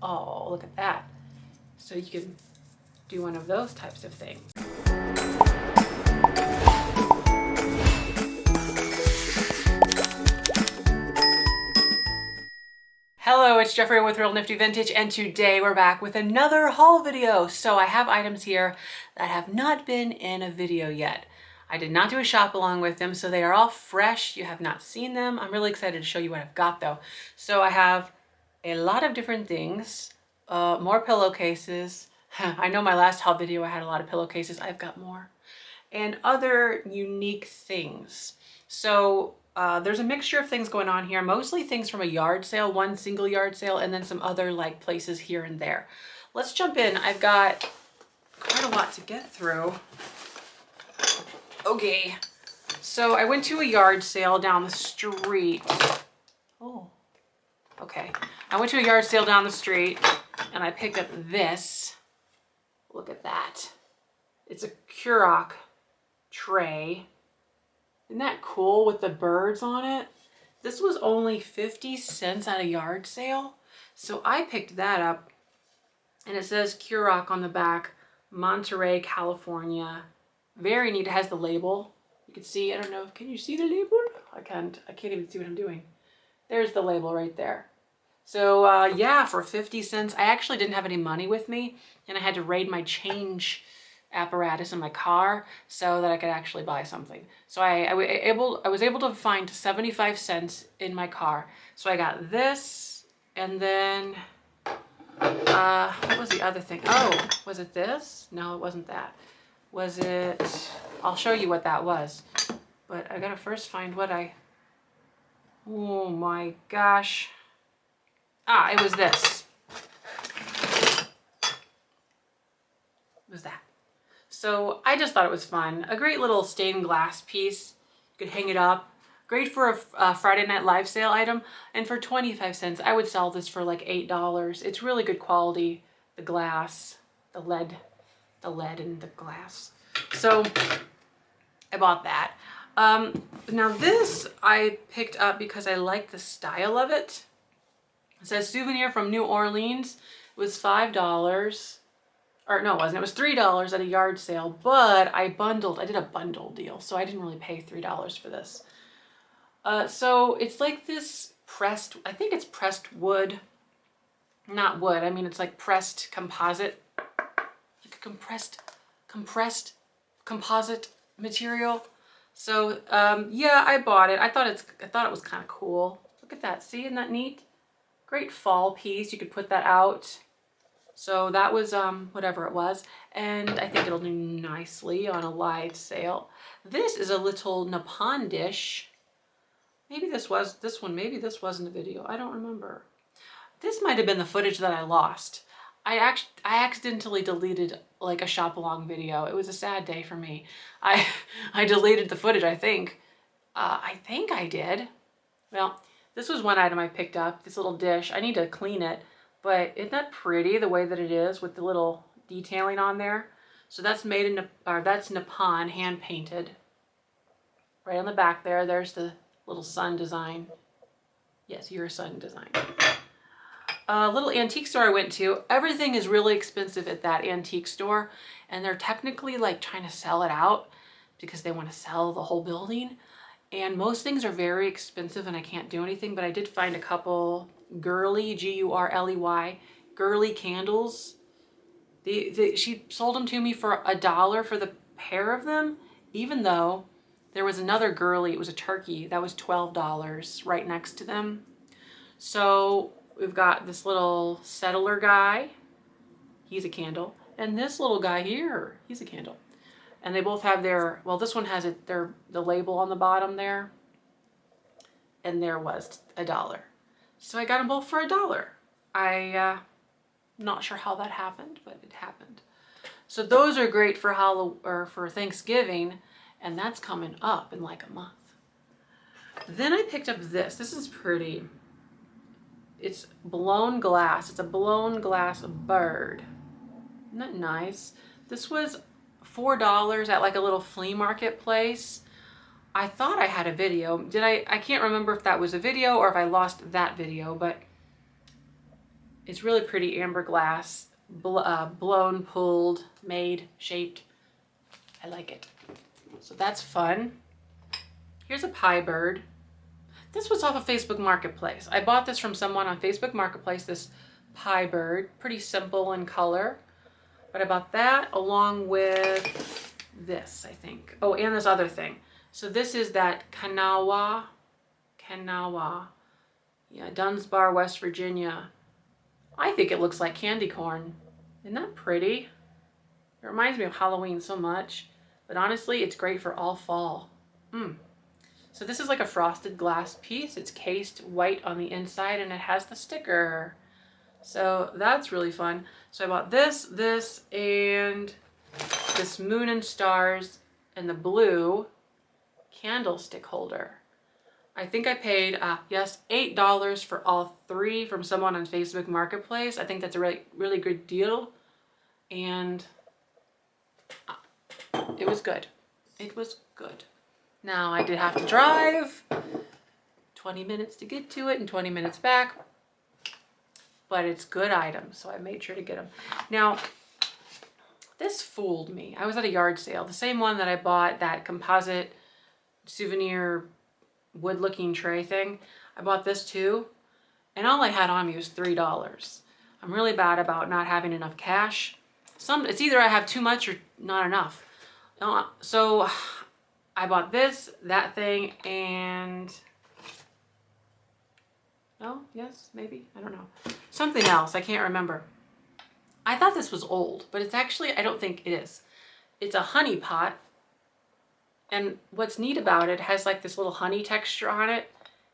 Oh, look at that. So you can do one of those types of things. Hello, it's Jeffrey with Real Nifty Vintage, and today we're back with another haul video. So I have items here that have not been in a video yet. I did not do a shop along with them, so they are all fresh. You have not seen them. I'm really excited to show you what I've got though. So I have a lot of different things, more pillowcases. I know my last haul video I had a lot of pillowcases. I've got more. And other unique things. So there's a mixture of things going on here, mostly things from a yard sale, one single yard sale, and then some other like places here and there. Let's jump in. I've got quite a lot to get through. Okay, so I went to a yard sale down the street. Oh, okay. I went to a yard sale down the street and I picked up this. Look at that. It's a Chalkware tray. Isn't that cool with the birds on it? This was only 50 cents at a yard sale. So I picked that up and it says Chalkware on the back, Monterey, California. Very neat. It has the label. You can see, I don't know, can you see the label? I can't even see what I'm doing. There's the label right there. So yeah, for 50 cents, I actually didn't have any money with me and I had to raid my change apparatus in my car so that I could actually buy something. So I was able to find 75 cents in my car. So I got this, and then what was the other thing? Oh, was it this? No, it wasn't that. Was it? I'll show you what that was. But I gotta first find what oh my gosh. Ah, it was this. It was that. So I just thought it was fun. A great little stained glass piece. You could hang it up. Great for a Friday Night Live sale item. And for 25 cents, I would sell this for like $8. It's really good quality. The glass, the lead in the glass. So I bought that. Now this I picked up because I like the style of it. It says souvenir from New Orleans. It was $5. Or no, it wasn't. It was $3 at a yard sale, but I did a bundle deal, so I didn't really pay $3 for this. So it's like this pressed, I think it's pressed wood. Not wood, I mean it's like pressed composite. Like a compressed composite material. So yeah, I bought it. I thought it was kind of cool. Look at that, see, isn't that neat? Great fall piece, you could put that out. So that was whatever it was, and I think it'll do nicely on a live sale. This is a little Nippon dish. Maybe this wasn't a video. I don't remember. This might have been the footage that I lost. I accidentally deleted like a shop along video. It was a sad day for me. I deleted the footage, I think. I think I did. Well, this was one item I picked up, this little dish. I need to clean it. But isn't that pretty the way that it is with the little detailing on there? So that's that's Nippon, hand painted. Right on the back there, there's the little sun design. Yes, your sun design. A little antique store I went to. Everything is really expensive at that antique store, and they're technically like trying to sell it out because they want to sell the whole building. And most things are very expensive and I can't do anything, but I did find a couple girly, G-U-R-L-E-Y, girly candles. She sold them to me for $1 for the pair of them, even though there was another girly, it was a turkey, that was $12 right next to them. So we've got this little settler guy, he's a candle, and this little guy here, he's a candle. And they both have their, well, this one has the label on the bottom there, and there was $1. So I got them both for $1. I'm not sure how that happened, but it happened. So those are great for for Thanksgiving, and that's coming up in like a month. Then I picked up this. This is pretty. It's blown glass. It's a blown glass bird. Isn't that nice? This was $4 at like a little flea market place. I thought I had a video. I can't remember if that was a video or if I lost that video, but It's really pretty amber glass, blown, pulled, made, shaped. I like it. So that's fun. Here's a pie bird. This was off of Facebook Marketplace. I bought this from someone on Facebook Marketplace, this pie bird. Pretty simple in color. But I bought that along with this, I think. Oh, and this other thing. So this is that Kanawha. Yeah, Dunsbar, West Virginia. I think it looks like candy corn. Isn't that pretty? It reminds me of Halloween so much. But honestly, it's great for all fall. So this is like a frosted glass piece. It's cased white on the inside and it has the sticker. So that's really fun. So I bought this, and this moon and stars and the blue candlestick holder. I think I paid, yes, $8 for all three from someone on Facebook Marketplace. I think that's a really, really good deal. And it was good. It was good. Now I did have to drive 20 minutes to get to it and 20 minutes back, but it's good items, so I made sure to get them. Now, this fooled me. I was at a yard sale, the same one that I bought, that composite souvenir wood-looking tray thing. I bought this too, and all I had on me was $3. I'm really bad about not having enough cash. It's either I have too much or not enough. So I bought this, that thing, and oh, yes, maybe, I don't know. Something else, I can't remember. I thought this was old, but it's actually, I don't think it is. It's a honey pot, and what's neat about it has like this little honey texture on it,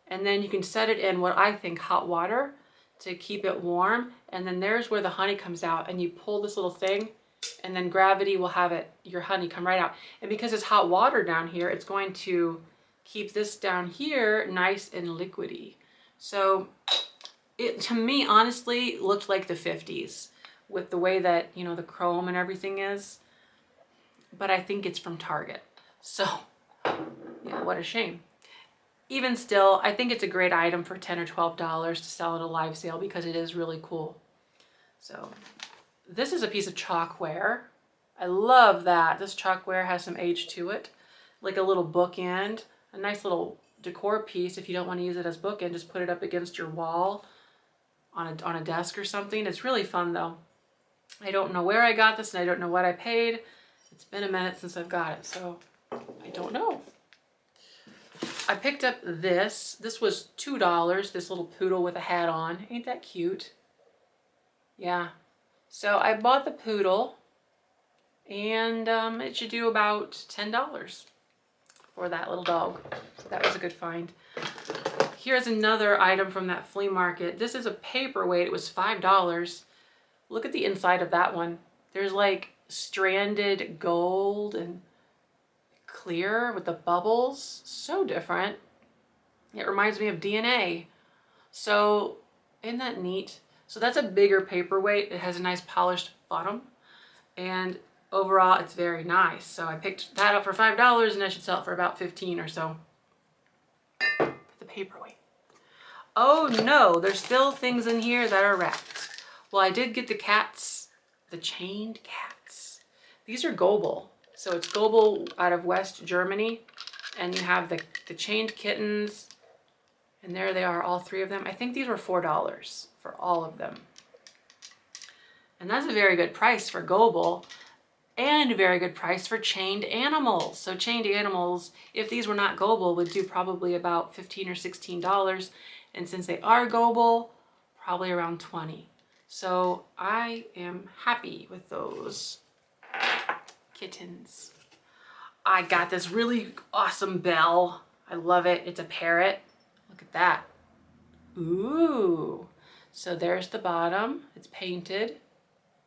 and then you can set it in what I think hot water to keep it warm, and then there's where the honey comes out, and you pull this little thing, and then gravity will have your honey come right out. And because it's hot water down here, it's going to keep this down here nice and liquidy. So it, to me, honestly, looked like the 50s with the way that, you know, the chrome and everything is. But I think it's from Target. So, yeah, what a shame. Even still, I think it's a great item for $10 or $12 to sell at a live sale because it is really cool. So this is a piece of chalkware. I love that. This chalkware has some age to it. Like a little bookend, a nice little decor piece. If you don't want to use it as bookend, just put it up against your wall on a desk or something. It's really fun though. I don't know where I got this and I don't know what I paid. It's been a minute since I've got it, so I don't know. I picked up this. This was $2, this little poodle with a hat on. Ain't that cute? Yeah. So I bought the poodle, and it should do about $10 for that little dog. So that was a good find. Here's another item from that flea market. This is a paperweight. It was $5. Look at the inside of that one. There's like stranded gold and clear with the bubbles. So different. It reminds me of DNA. So isn't that neat? So that's a bigger paperweight. It has a nice polished bottom, and overall it's very nice. So I picked that up for $5 and I should sell it for about 15 or so. The paperweight. Oh no, there's still things in here that are wrapped. Well, I did get the cats, the chained cats. These are Goebel. So it's Goebel out of West Germany, and you have the chained kittens, and there they are, all three of them. I think these were $4 for all of them. And that's a very good price for Goebel, and a very good price for chained animals. So chained animals, if these were not Goebel, would do probably about $15 or $16. And since they are Goebel, probably around 20. So I am happy with those kittens. I got this really awesome bell. I love it. It's a parrot. Look at that. Ooh. So there's the bottom. It's painted,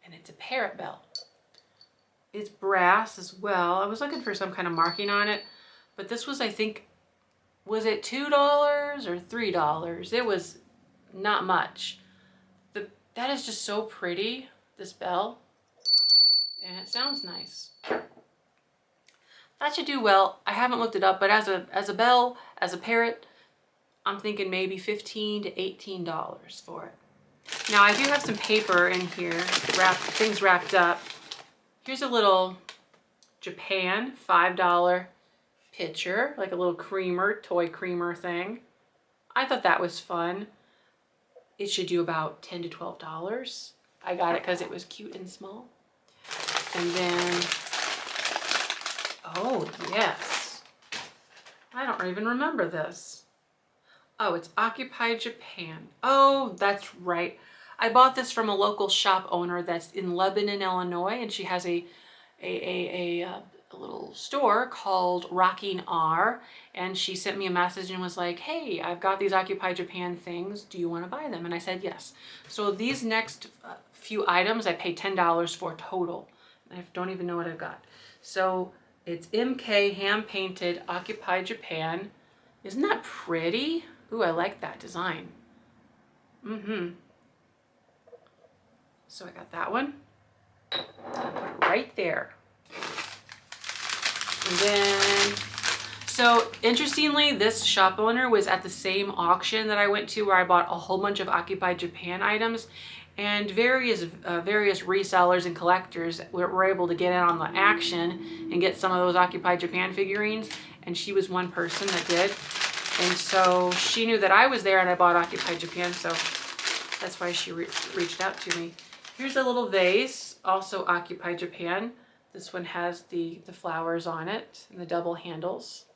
and it's a parrot bell. It's brass as well. I was looking for some kind of marking on it, but this was, I think, was it $2 or $3? It was not much. That is just so pretty, this bell, and it sounds nice. That should do well. I haven't looked it up, but as a bell, as a parrot, I'm thinking maybe $15 to $18 for it. Now I do have some paper in here, things wrapped up. Here's a little Japan $5 pitcher, like a little creamer, toy creamer thing. I thought that was fun. It should do about $10 to $12. I got it because it was cute and small. And then, oh yes, I don't even remember this. Oh, it's Occupy Japan. Oh, that's right. I bought this from a local shop owner that's in Lebanon, Illinois, and she has a little store called Rocking R, and she sent me a message and was like, hey, I've got these Occupy Japan things. Do you want to buy them? And I said yes. So these next few items I paid $10 for total. I don't even know what I've got. So it's MK hand painted Occupy Japan. Isn't that pretty? Ooh, I like that design. So I got that one. I'll put it right there. And then, so interestingly, this shop owner was at the same auction that I went to where I bought a whole bunch of Occupy Japan items, and various resellers and collectors were able to get in on the action and get some of those Occupy Japan figurines, and she was one person that did. And so she knew that I was there and I bought Occupy Japan, so that's why she reached out to me. Here's a little vase, also Occupy Japan. This one has the flowers on it and the double handles.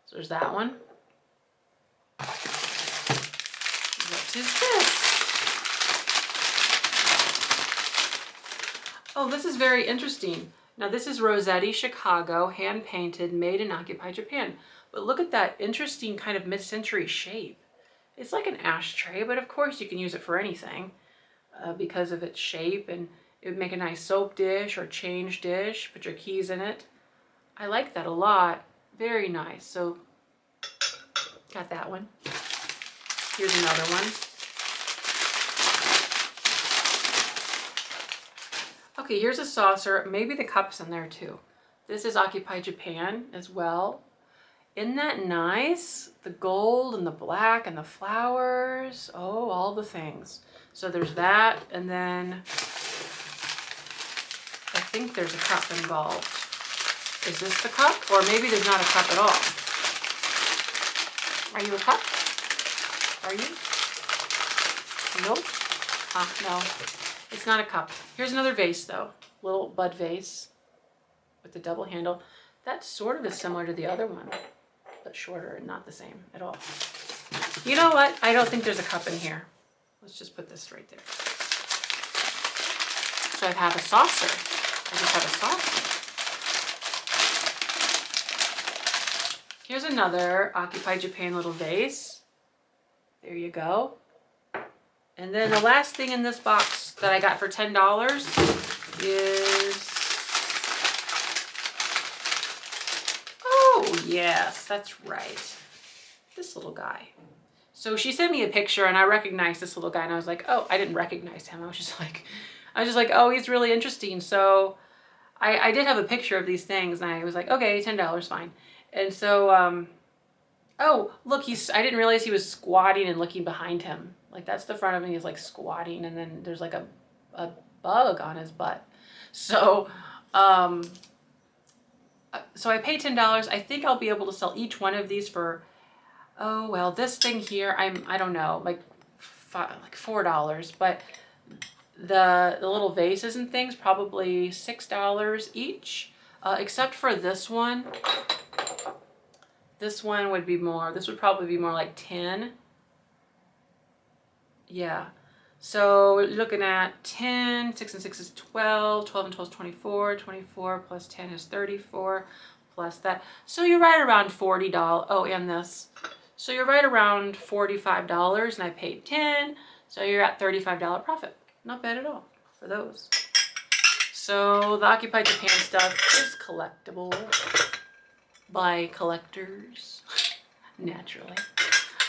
So there's that one. What is this? Oh, this is very interesting. Now this is Rossetti Chicago, hand painted, made in Occupy Japan. But look at that interesting kind of mid-century shape. It's like an ashtray, but of course you can use it for anything because of its shape, and it would make a nice soap dish or change dish, put your keys in it. I like that a lot. Very nice. So got that one. Here's another one. Okay, here's a saucer. Maybe the cup's in there too. This is Occupy Japan as well. Isn't that nice? The gold and the black and the flowers. Oh, all the things. So there's that, and then I think there's a cup involved. Is this the cup? Or maybe there's not a cup at all. Are you a cup? Are you? Nope. No. It's not a cup. Here's another vase though. Little bud vase with the double handle. That sort of is similar to the other one, but shorter and not the same at all. You know what? I don't think there's a cup in here. Let's just put this right there. So I have a saucer. I just have a saucer. Here's another Occupy Japan little vase. There you go. And then the last thing in this box that I got for $10 is, oh yes, that's right, this little guy. So she sent me a picture and I recognized this little guy, and I was like, oh, I didn't recognize him. I was just like, oh, he's really interesting. So I did have a picture of these things, and I was like, okay, $10, fine. And so, oh, look, I didn't realize he was squatting and looking behind him. Like that's the front of him, he's like squatting, and then there's like a bug on his butt. So, so I paid $10. I think I'll be able to sell each one of these for, oh, well, this thing here, I don't know, like $4, but the little vases and things, probably $6 each, except for this one. This one would be more, this would probably be more like 10. Yeah. So we're looking at 10, 6 and 6 is 12, 12 and 12 is 24, 24 plus 10 is 34, plus that. So you're right around $40. Oh, and this. So you're right around $45, and I paid 10, so you're at $35 profit. Not bad at all for those. So the Occupy Japan stuff is collectible by collectors, naturally.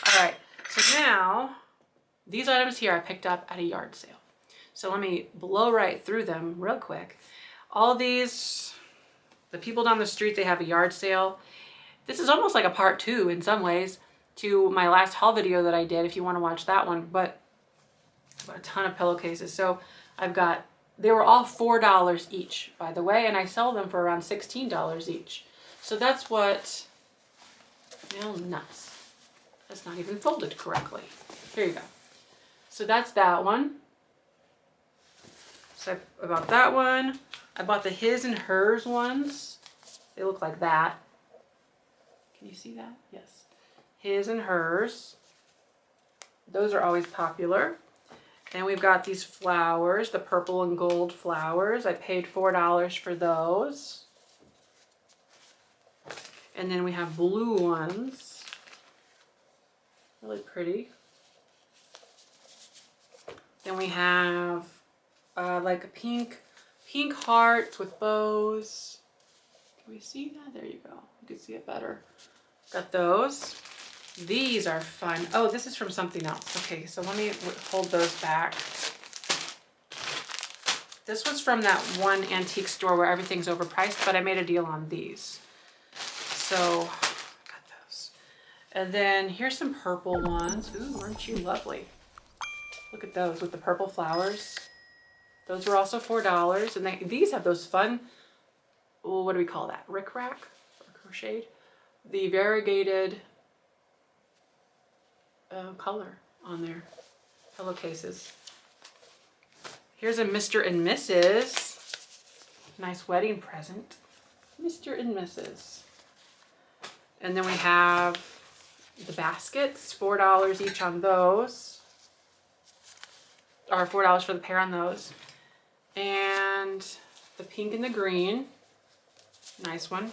All right, so now these items here I picked up at a yard sale. So let me blow right through them real quick. All these, the people down the street, they have a yard sale. This is almost like a part 2 in some ways to my last haul video that I did, if you want to watch that one. But Bought a ton of pillowcases. So I've got, they were all $4 each, by the way, and I sell them for around $16 each. So that's what, well, nuts. That's not even folded correctly. Here you go. So that's that one. So I bought that one. I bought the his and hers ones. They look like that. Can you see that? Yes. His and hers. Those are always popular. And we've got these flowers, the purple and gold flowers. I paid $4 for those. And then we have blue ones. Really pretty. Then we have like a pink hearts with bows. Can we see that? There you go. You can see it better. Got those. These are fun. Oh, this is from something else. Okay, so let me hold those back. This was from that one antique store where everything's overpriced, but I made a deal on these. So, got those. And then here's some purple ones. Ooh, aren't you lovely? Look at those with the purple flowers. Those were also $4. And these have those fun, well, what do we call that? Rickrack or crocheted? The variegated color on their pillowcases. Here's a Mr. and Mrs. Nice wedding present. Mr. and Mrs. And then we have the baskets, $4 each on those. Or $4 for the pair on those. And the pink and the green. Nice one.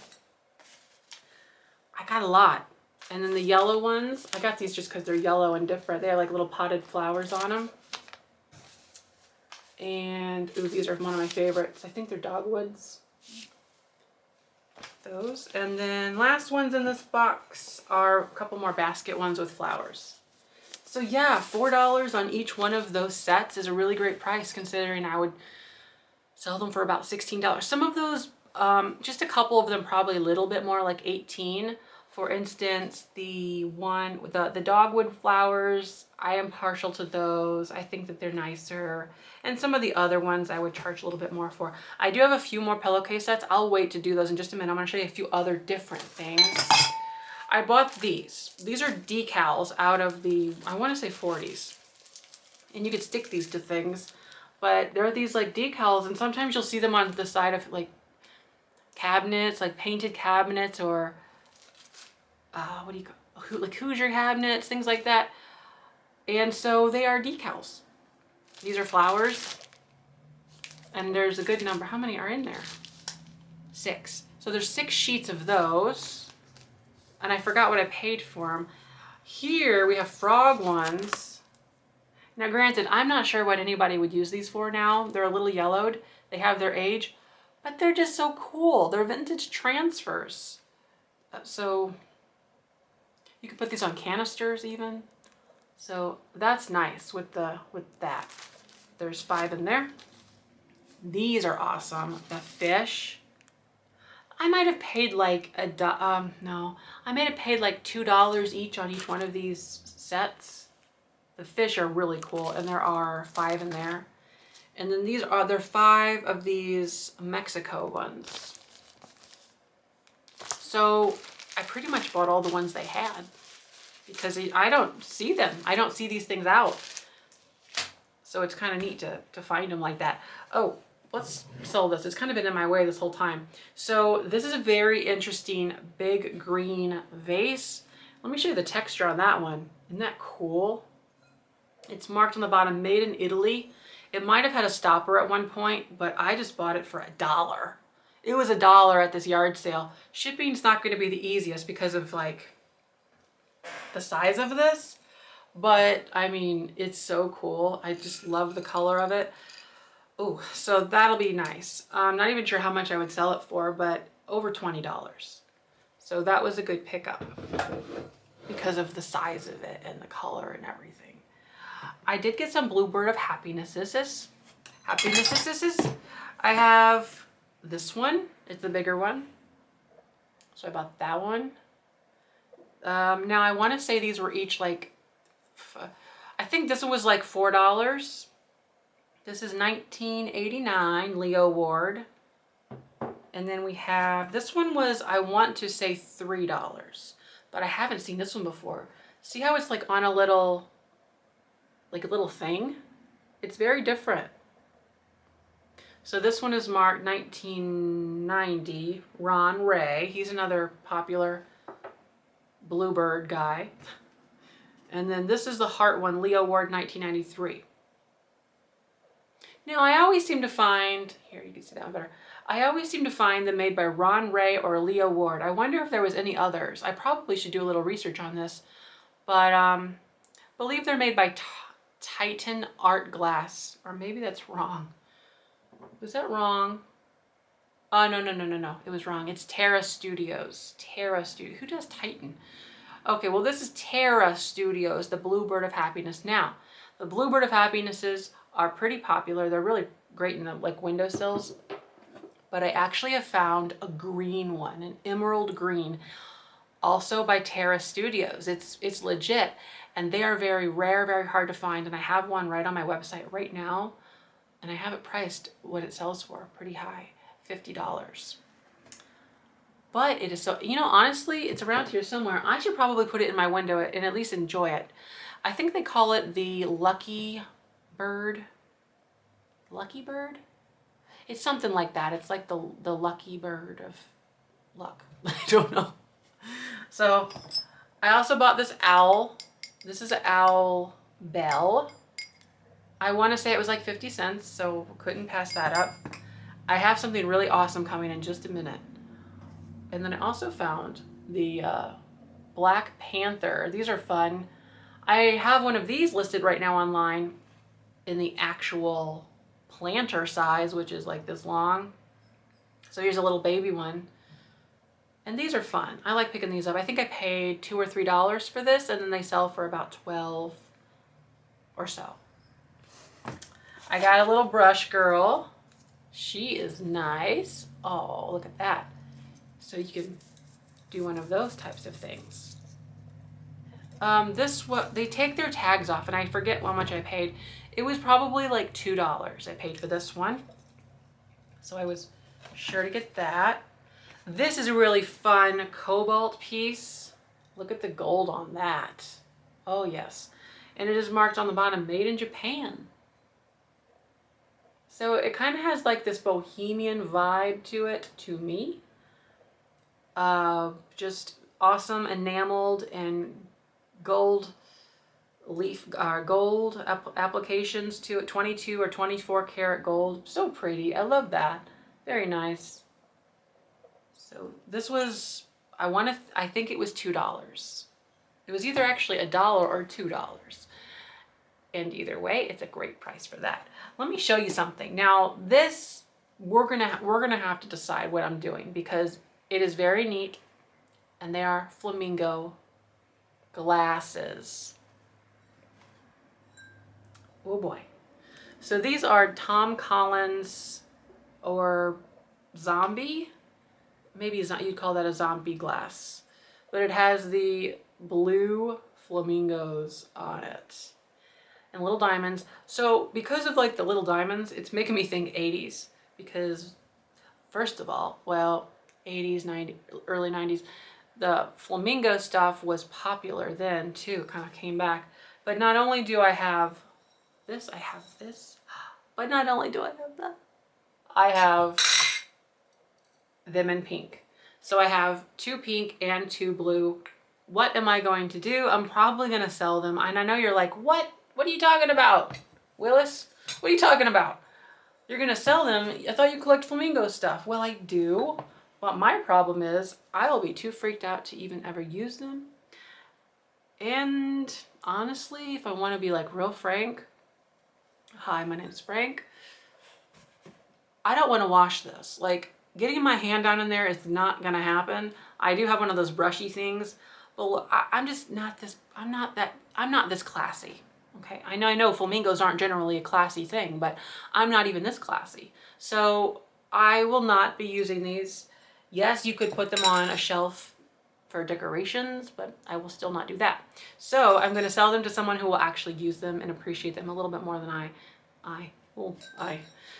I got a lot. And then the yellow ones, I got these just because they're yellow and different. They have like little potted flowers on them. And, ooh, these are one of my favorites. I think they're dogwoods. Those. And then last ones in this box are a couple more basket ones with flowers. So yeah, $4 on each one of those sets is a really great price considering I would sell them for about $16. Some of those, just a couple of them probably a little bit more, like $18. For instance, the one with the dogwood flowers, I am partial to those. I think that they're nicer. And some of the other ones I would charge a little bit more for. I do have a few more pillowcase sets. I'll wait to do those in just a minute. I'm going to show you a few other different things. I bought these. These are decals out of the, I want to say 40s. And you could stick these to things. But there are these like decals, and sometimes you'll see them on the side of like cabinets, like painted cabinets, or what do you call, like Hoosier cabinets, things like that. And so they are decals. These are flowers. And there's a good number. How many are in there? 6. So there's 6 sheets of those. And I forgot what I paid for them. Here we have frog ones. Now granted, I'm not sure what anybody would use these for now. They're a little yellowed. They have their age. But they're just so cool. They're vintage transfers. So you could put these on canisters even. So that's nice with that. There's 5 in there. These are awesome. The fish. I might have paid like no. I might have paid like $2 each on each one of these sets. The fish are really cool, and there are 5 in there. And then there are 5 of these Mexico ones. So I pretty much bought all the ones they had because I don't see them. I don't see these things out. So it's kind of neat to find them like that. Oh, let's sell this. It's kind of been in my way this whole time. So this is a very interesting big green vase. Let me show you the texture on that one. Isn't that cool? It's marked on the bottom, made in Italy. It might have had a stopper at one point, but I just bought it for $1. It was $1 at this yard sale. Shipping's not going to be the easiest because of like the size of this. But I mean, it's so cool. I just love the color of it. Oh, so that'll be nice. I'm not even sure how much I would sell it for, but over $20. So that was a good pickup because of the size of it and the color and everything. I did get some Bluebird of Happinesses. I have this one. It's the bigger one. So I bought that one. Now I want to say these were each like, I think this one was like $4. This is 1989 Leo Ward. And then we have, this one was, I want to say $3, but I haven't seen this one before. See how it's like on a little, like a little thing? It's very different. So this one is marked 1990, Ron Ray. He's another popular Bluebird guy. And then this is the Heart one, Leo Ward 1993. Now I always seem to find, here you can see that one better. I always seem to find them made by Ron Ray or Leo Ward. I wonder if there was any others. I probably should do a little research on this, but believe they're made by Titan Art Glass, or maybe that's wrong. Was that wrong? Oh, no. It was wrong. It's Terra Studios. Terra Studios. Who does Titan? Okay, well, this is Terra Studios, the Bluebird of Happiness. Now, the Bluebird of Happinesses are pretty popular. They're really great in the like windowsills. But I actually have found a green one, an emerald green, also by Terra Studios. It's legit, and they are very rare, very hard to find. And I have one right on my website right now, and I have it priced what it sells for, pretty high, $50. But it is so, you know, honestly, it's around here somewhere. I should probably put it in my window and at least enjoy it. I think they call it the Lucky Bird. Lucky Bird? It's something like that. It's like the lucky bird of luck. I don't know. So I also bought this owl. This is an owl bell. I want to say it was like 50 cents, so couldn't pass that up. I have something really awesome coming in just a minute. And then I also found the Black Panther. These are fun. I have one of these listed right now online in the actual planter size, which is like this long. So here's a little baby one. And these are fun. I like picking these up. I think I paid $2 or $3 for this, and then they sell for about 12 or so. I got a little brush girl. She is nice. Oh, look at that. So you can do one of those types of things. They take their tags off, and I forget how much I paid. It was probably like $2 I paid for this one. So I was sure to get that. This is a really fun cobalt piece. Look at the gold on that. Oh yes. And it is marked on the bottom, made in Japan. So it kind of has like this bohemian vibe to it, to me. Just awesome enameled and gold gold applications to it, 22 or 24 karat gold. So pretty. I love that. Very nice. So this was, I think it was $2. It was either actually $1 or $2. And either way, it's a great price for that. Let me show you something. Now this, we're gonna have to decide what I'm doing, because it is very neat, and they are Flamingo Glasses. Oh boy. So these are Tom Collins or zombie. Maybe it's not, you'd call that a zombie glass. But it has the blue flamingos on it. And little diamonds. So because of like the little diamonds, it's making me think 80s. Because first of all, well, 80s, 90s, early 90s, the flamingo stuff was popular then too, kind of came back. But not only do I have this, I have this. But not only do I have that, I have them in pink. So I have 2 pink and 2 blue. What am I going to do? I'm probably going to sell them. And I know you're like, what? What are you talking about, Willis? What are you talking about? You're going to sell them? I thought you collect flamingo stuff. Well, I do. But my problem is I'll be too freaked out to even ever use them. And honestly, if I want to be like real frank, hi, my name's Frank. I don't want to wash this. Like, getting my hand down in there is not going to happen. I do have one of those brushy things, but I'm just not this, I'm not this classy. Okay. I know flamingos aren't generally a classy thing, but I'm not even this classy. So I will not be using these. Yes, you could put them on a shelf for decorations, but I will still not do that. So I'm going to sell them to someone who will actually use them and appreciate them a little bit more than I.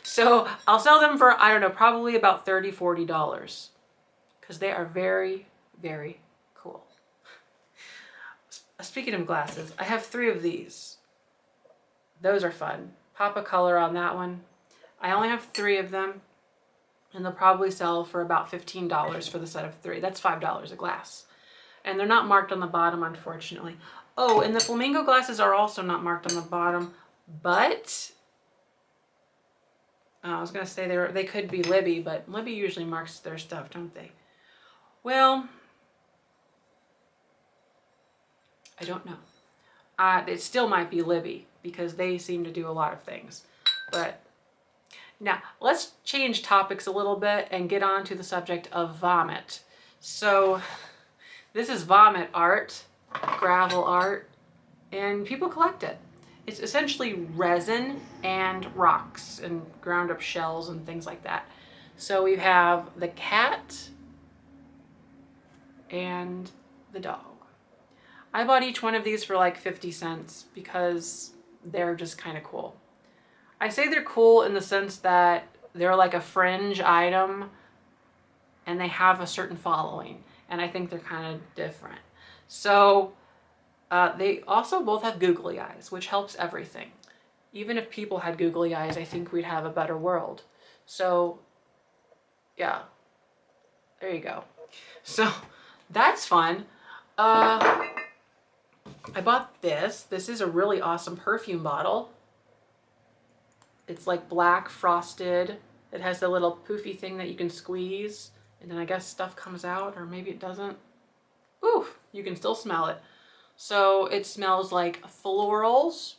So I'll sell them for, I don't know, probably about $30, $40 because they are very, very cool. Speaking of glasses, I have 3 of these. Those are fun. Pop a color on that one. I only have 3 of them, and they'll probably sell for about $15 for the set of 3. That's $5 a glass. And they're not marked on the bottom, unfortunately. Oh, and the Flamingo glasses are also not marked on the bottom, but I was going to say they could be Libby, but Libby usually marks their stuff, don't they? Well, I don't know. It still might be Libby because they seem to do a lot of things. But now let's change topics a little bit and get on to the subject of vomit. So this is vomit art, gravel art, and people collect it. It's essentially resin and rocks and ground up shells and things like that. So we have the cat and the dog. I bought each one of these for like 50 cents because they're just kind of cool. I say they're cool in the sense that they're like a fringe item and they have a certain following, and I think they're kind of different. So they also both have googly eyes, which helps everything. Even if people had googly eyes, I think we'd have a better world. So yeah, there you go. So that's fun. I bought this. This is a really awesome perfume bottle. It's like black frosted. It has the little poofy thing that you can squeeze, and then I guess stuff comes out, or maybe it doesn't. Ooh, you can still smell it. So it smells like florals.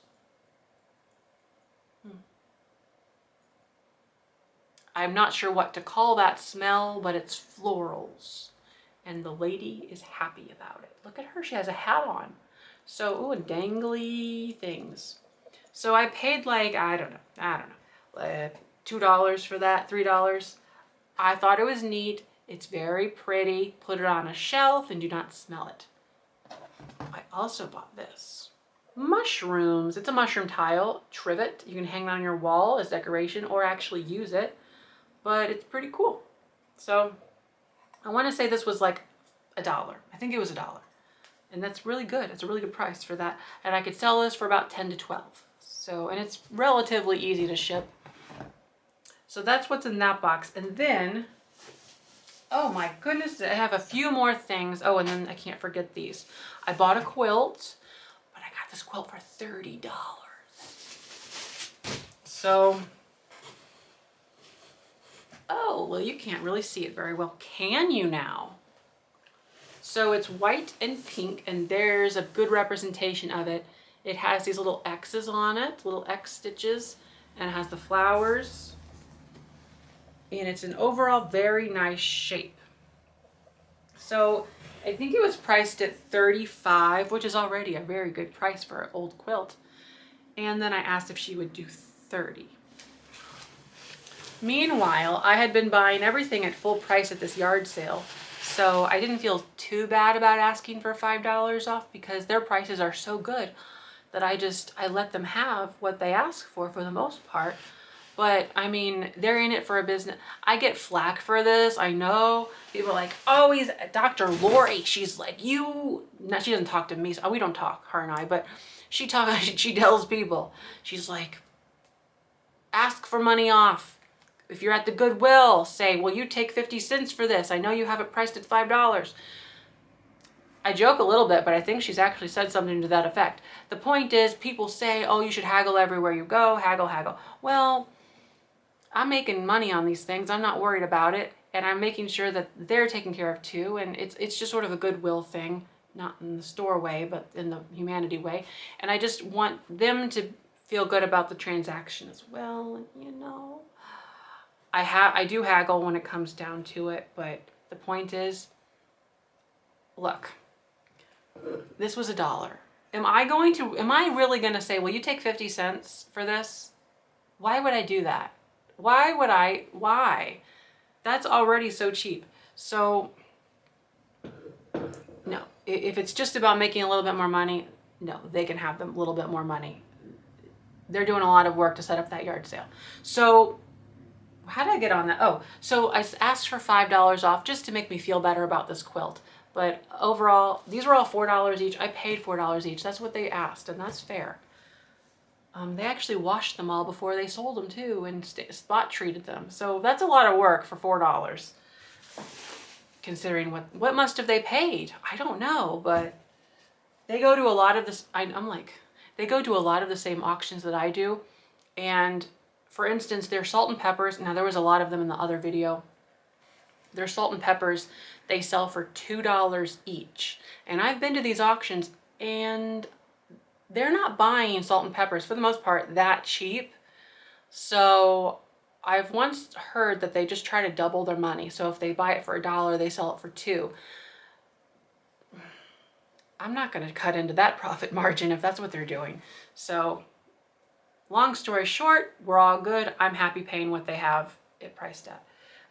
I'm not sure what to call that smell, but it's florals. And the lady is happy about it. Look at her, she has a hat on. So, ooh, and dangly things. So I paid like, I don't know, $2 for that, $3. I thought it was neat. It's very pretty. Put it on a shelf and do not smell it. I also bought this. Mushrooms. It's a mushroom tile, trivet. You can hang it on your wall as decoration or actually use it, but it's pretty cool. So I want to say this was like $1. I think it was $1. And that's really good. It's a really good price for that. And I could sell this for about 10 to 12. So, and it's relatively easy to ship. So that's what's in that box. And then, oh my goodness, I have a few more things. Oh, and then I can't forget these. I bought a quilt, but I got this quilt for $30. So, oh, well, you can't really see it very well, can you now? So it's white and pink, and there's a good representation of it. It has these little X's on it, little X stitches, and it has the flowers. And it's an overall very nice shape. So I think it was priced at $35, which is already a very good price for an old quilt. And then I asked if she would do $30. Meanwhile, I had been buying everything at full price at this yard sale. So I didn't feel too bad about asking for $5 off because their prices are so good that I let them have what they ask for the most part. But I mean, they're in it for a business. I get flack for this. I know people are like, oh, he's Dr. Lori. She's like, you, no, she doesn't talk to me. So we don't talk, her and I, but she tells people, she's like, ask for money off. If you're at the Goodwill, say, well, you take 50 cents for this. I know you have it priced at $5. I joke a little bit, but I think she's actually said something to that effect. The point is, people say, oh, you should haggle everywhere you go, haggle, haggle. Well, I'm making money on these things. I'm not worried about it. And I'm making sure that they're taken care of too. And it's just sort of a goodwill thing, not in the store way, but in the humanity way. And I just want them to feel good about the transaction as well, you know. I do haggle when it comes down to it, but the point is, look, this was $1. Am I really gonna say, well, you take 50 cents for this? Why would I do that? Why? That's already so cheap. So if it's just about making a little bit more money, no, they can have them a little bit more money. They're doing a lot of work to set up that yard sale. So how did I get on that? Oh, so I asked for $5 off just to make me feel better about this quilt. But overall, these were all $4 each. I paid $4 each. That's what they asked, and that's fair. They actually washed them all before they sold them too, and spot treated them. So that's a lot of work for $4. Considering what must have they paid? I don't know, but they go to a lot of this. I'm like, they go to a lot of the same auctions that I do, and for instance, their salt and peppers. Now there was a lot of them in the other video. Their salt and peppers, they sell for $2 each, and I've been to these auctions, and they're not buying salt and peppers for the most part that cheap. So I've once heard that they just try to double their money. So if they buy it for $1, they sell it for $2. I'm not going to cut into that profit margin if that's what they're doing. So long story short, we're all good. I'm happy paying what they have it priced at.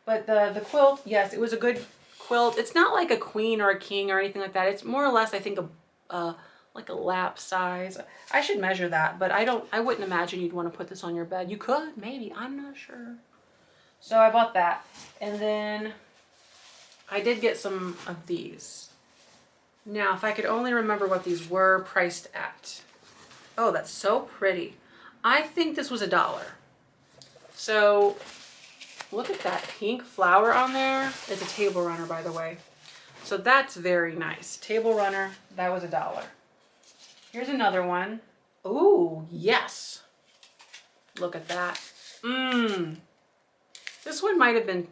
But the quilt, yes, it was a good quilt. It's not like a queen or a king or anything like that. It's more or less, I think, like a lap size. I should measure that, but I wouldn't imagine you'd want to put this on your bed. You could, maybe, I'm not sure. So I bought that. And then I did get some of these. Now, if I could only remember what these were priced at. Oh, that's so pretty. I think this was $1. So look at that pink flower on there. It's a table runner, by the way. So that's very nice. Table runner, that was $1. Here's another one. Ooh, yes. Look at that. This one might have been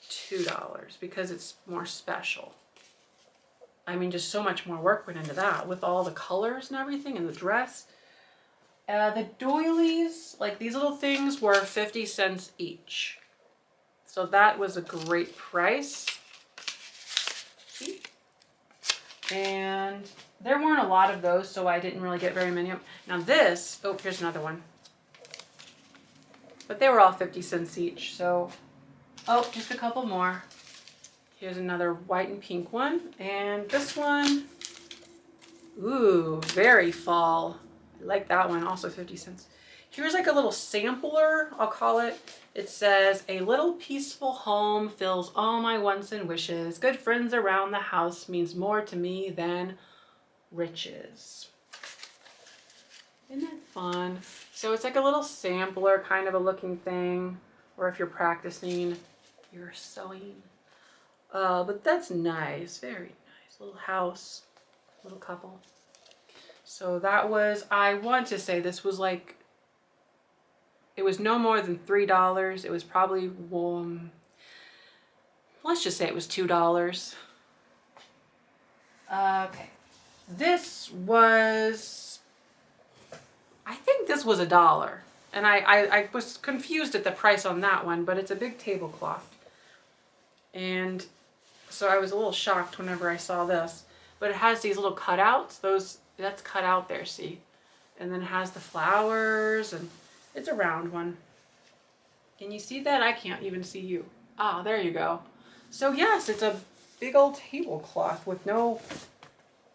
$2 because it's more special. I mean, just so much more work went into that with all the colors and everything and the dress. The doilies, like these little things, were 50 cents each. So that was a great price. See? And there weren't a lot of those, so I didn't really get very many of them. Now this, oh, here's another one. But they were all 50 cents each, so, oh, just a couple more. Here's another white and pink one. And this one, ooh, very fall. I like that one, also 50 cents. Here's like a little sampler, I'll call it. It says, a little peaceful home fills all my wants and wishes. Good friends around the house means more to me than riches. Isn't that fun? So it's like a little sampler kind of a looking thing, or if you're practicing your sewing. But that's nice, very nice. Little house, little couple. So that was, I want to say this was like, it was no more than $3. It was probably, let's just say it was $2. Okay. This was, I think this was $1. And I was confused at the price on that one, but it's a big tablecloth. And so I was a little shocked whenever I saw this. But it has these little cutouts. That's cut out there, see? And then it has the flowers, and it's a round one. Can you see that? I can't even see you. Ah, there you go. So yes, it's a big old tablecloth with no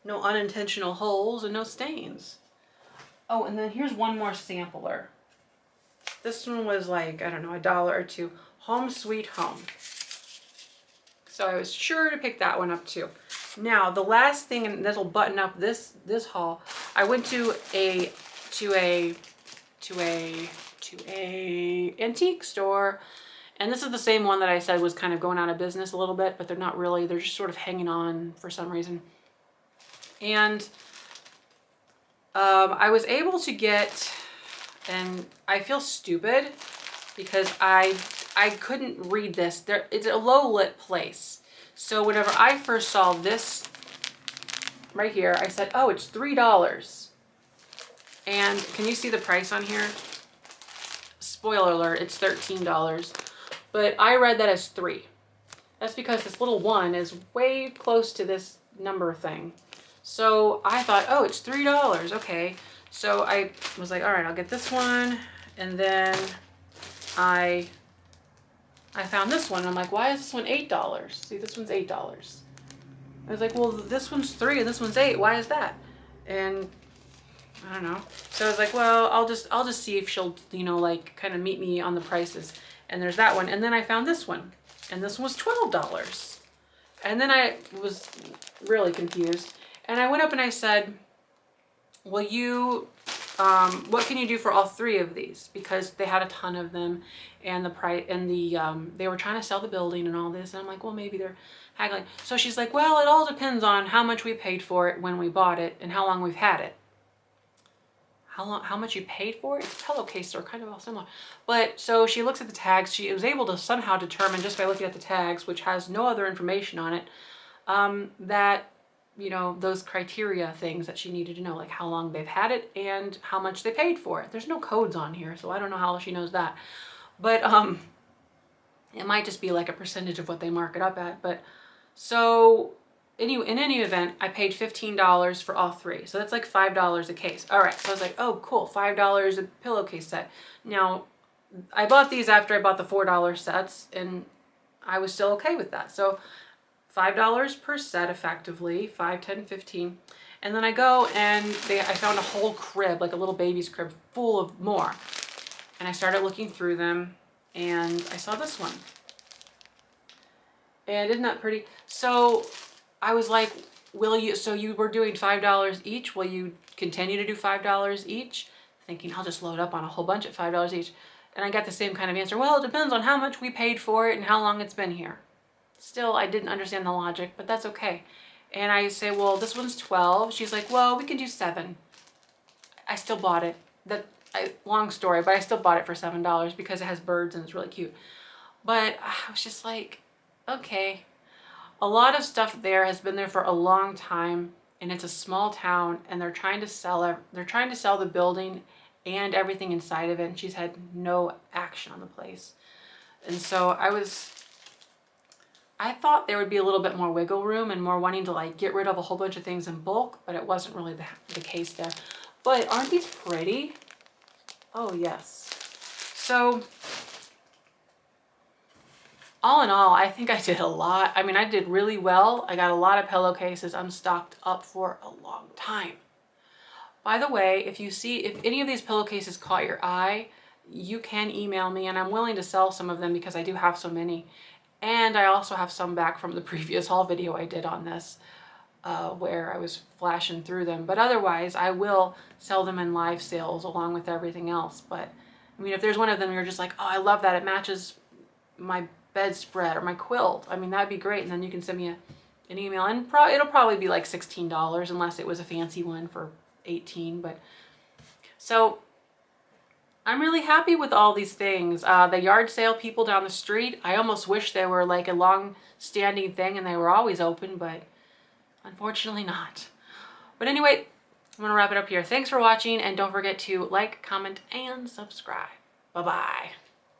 unintentional holes and no stains. Oh, and then here's one more sampler. This one was like, I don't know, $1 or $2. Home Sweet Home. So I was sure to pick that one up too. Now, the last thing, and this will button up this haul. I went to a antique store, and this is the same one that I said was kind of going out of business a little bit, but they're not really. They're just sort of hanging on for some reason. And I was able to get, and I feel stupid because I couldn't read this. It's a low lit place. So whenever I first saw this right here, I said, oh, it's $3. And can you see the price on here? Spoiler alert, it's $13. But I read that as 3. That's because this little one is way close to this number thing. So I thought, oh, it's $3. Okay. So I was like, all right, I'll get this one. And then I found this one. I'm like, why is this one $8? See, this one's $8. I was like, well, this one's 3 and this one's 8. Why is that? And I don't know. So I was like, well, I'll just see if she'll, you know, like kind of meet me on the prices. And there's that one. And then I found this one. And this one was $12. And then I was really confused. And I went up and I said, will you, what can you do for all 3 of these? Because they had a ton of them, and the price, and they were trying to sell the building and all this. And I'm like, well, maybe they're haggling. So she's like, well, it all depends on how much we paid for it when we bought it and how long we've had it. How much you paid for it? It's pillowcases are kind of all similar. But so she looks at the tags. She was able to somehow determine just by looking at the tags, which has no other information on it, that, you know, those criteria things that she needed to know, like how long they've had it and how much they paid for it. There's no codes on here, so I don't know how she knows that. But it might just be like a percentage of what they mark it up at. But so in any event, I paid $15 for all 3. So that's like $5 a case. All right, so I was like, oh, cool, $5 a pillowcase set. Now, I bought these after I bought the $4 sets, and I was still okay with that. So $5 per set effectively, 5, 10, 15. And then I go and I found a whole crib, like a little baby's crib, full of more. And I started looking through them, and I saw this one. And isn't that pretty? So I was like, so you were doing $5 each? Will you continue to do $5 each? Thinking I'll just load up on a whole bunch at $5 each. And I got the same kind of answer. Well, it depends on how much we paid for it and how long it's been here. Still, I didn't understand the logic, but that's okay. And I say, well, this one's 12. She's like, well, we can do 7. I still bought it. Long story, but I still bought it for $7 because it has birds and it's really cute. But I was just like, okay. A lot of stuff there has been there for a long time, and it's a small town, and they're trying to sell the building and everything inside of it, and she's had no action on the place. And so I thought there would be a little bit more wiggle room and more wanting to like get rid of a whole bunch of things in bulk, but it wasn't really the case there. But aren't these pretty? Oh yes. So all in all, I think I did a lot. I mean, I did really well. I got a lot of pillowcases. I'm stocked up for a long time. By the way, if any of these pillowcases caught your eye, you can email me, and I'm willing to sell some of them because I do have so many. And I also have some back from the previous haul video I did on this, where I was flashing through them. But otherwise, I will sell them in live sales along with everything else. But I mean, if there's one of them you're just like, oh, I love that, it matches my bedspread or my quilt, I mean, that'd be great. And then you can send me an email, and it'll probably be like $16 unless it was a fancy one for $18. But so I'm really happy with all these things. The yard sale people down the street, I almost wish they were like a long-standing thing and they were always open, but unfortunately not. But anyway, I'm gonna wrap it up here. Thanks for watching, and don't forget to like, comment, and subscribe. Bye-bye.